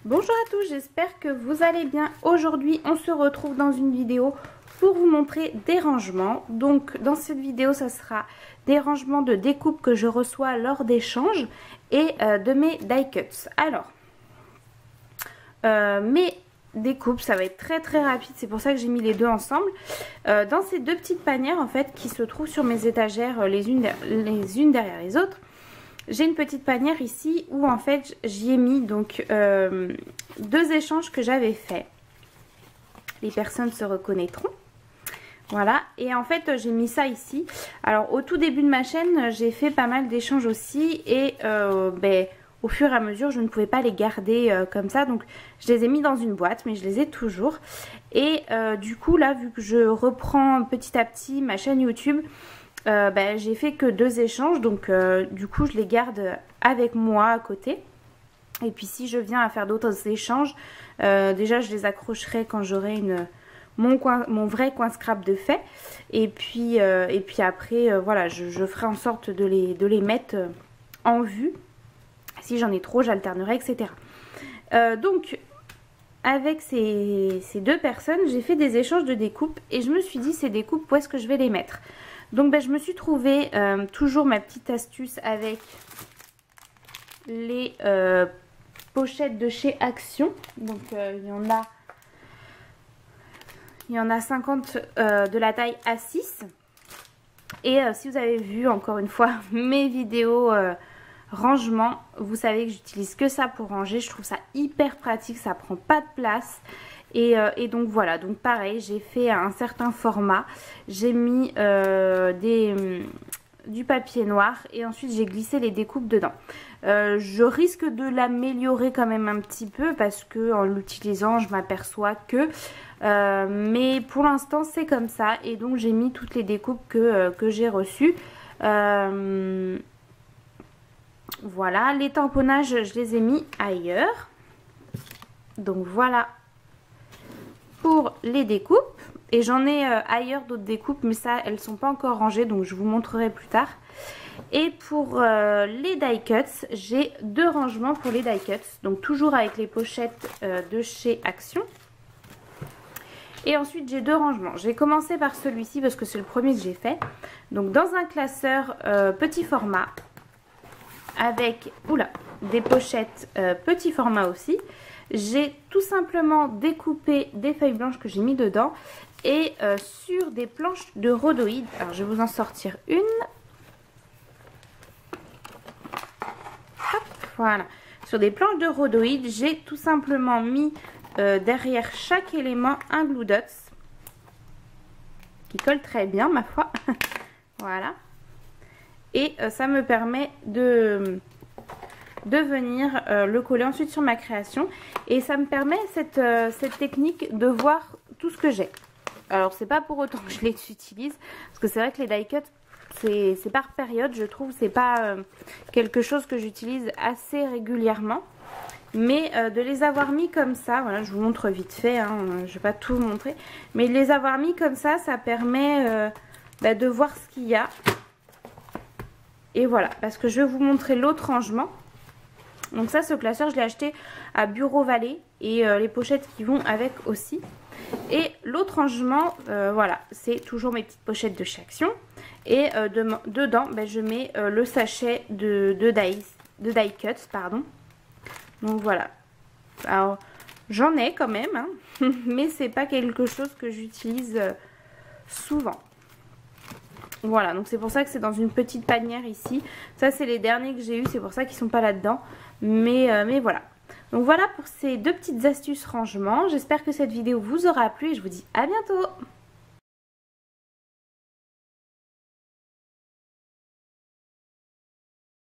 Bonjour à tous, j'espère que vous allez bien. Aujourd'hui on se retrouve dans une vidéo pour vous montrer des rangements. Donc dans cette vidéo ça sera des rangements de découpes que je reçois lors d'échanges et de mes die cuts. Alors mes découpes ça va être très rapide, c'est pour ça que j'ai mis les deux ensemble. Dans ces deux petites panières en fait qui se trouvent sur mes étagères les unes derrière les autres. J'ai une petite panière ici où en fait j'y ai mis donc deux échanges que j'avais fait. Les personnes se reconnaîtront. Voilà, et en fait j'ai mis ça ici. Alors au tout début de ma chaîne j'ai fait pas mal d'échanges aussi et au fur et à mesure je ne pouvais pas les garder comme ça. Donc je les ai mis dans une boîte mais je les ai toujours. Et du coup là vu que je reprends petit à petit ma chaîne YouTube... j'ai fait que deux échanges, donc du coup je les garde avec moi à côté. Et puis si je viens à faire d'autres échanges, déjà je les accrocherai quand j'aurai mon vrai coin scrap de fait. Et puis après voilà, je ferai en sorte de les mettre en vue. Si j'en ai trop, j'alternerai, etc. Donc avec ces deux personnes, j'ai fait des échanges de découpes et je me suis dit ces découpes, où est-ce que je vais les mettre? Donc je me suis trouvé toujours ma petite astuce avec les pochettes de chez Action. Donc il y en a 50 de la taille A6. Et si vous avez vu encore une fois mes vidéos rangement, vous savez que j'utilise que ça pour ranger. Je trouve ça hyper pratique, ça prend pas de place. Et donc voilà, donc pareil, j'ai fait un certain format, j'ai mis du papier noir et ensuite j'ai glissé les découpes dedans. Je risque de l'améliorer quand même un petit peu parce que en l'utilisant je m'aperçois que mais pour l'instant c'est comme ça et donc j'ai mis toutes les découpes que j'ai reçues. Voilà, les tamponnages je les ai mis ailleurs, donc voilà pour les découpes. Et j'en ai ailleurs d'autres découpes, mais ça elles sont pas encore rangées, donc je vous montrerai plus tard. Et pour les die cuts, j'ai deux rangements pour les die cuts, donc toujours avec les pochettes de chez Action. Et ensuite j'ai deux rangements. J'ai commencé par celui-ci parce que c'est le premier que j'ai fait. Donc dans un classeur petit format avec des pochettes petit format aussi. J'ai tout simplement découpé des feuilles blanches que j'ai mis dedans et sur des planches de rhodoïde. Alors je vais vous en sortir une. Hop, voilà. Sur des planches de rhodoïde, j'ai tout simplement mis derrière chaque élément un glue dots qui colle très bien ma foi. Voilà. Et ça me permet de venir le coller ensuite sur ma création et ça me permet cette technique de voir tout ce que j'ai. Alors c'est pas pour autant que je les utilise parce que c'est vrai que les die cuts c'est par période, je trouve, c'est pas quelque chose que j'utilise assez régulièrement, mais de les avoir mis comme ça, voilà, je vous montre vite fait, hein, je vais pas tout vous montrer, mais de les avoir mis comme ça permet de voir ce qu'il y a. Et voilà, parce que je vais vous montrer l'autre rangement. Donc ça, ce classeur, je l'ai acheté à Bureau Vallée et les pochettes qui vont avec aussi. Et l'autre rangement, voilà, c'est toujours mes petites pochettes de chez Action. Et dedans, je mets le sachet de die cuts, pardon. Donc voilà. Alors, j'en ai quand même, hein, mais c'est pas quelque chose que j'utilise souvent. Voilà, donc c'est pour ça que c'est dans une petite panière ici. Ça, c'est les derniers que j'ai eu, c'est pour ça qu'ils sont pas là-dedans. Mais voilà. Donc voilà pour ces deux petites astuces rangement. J'espère que cette vidéo vous aura plu et je vous dis à bientôt.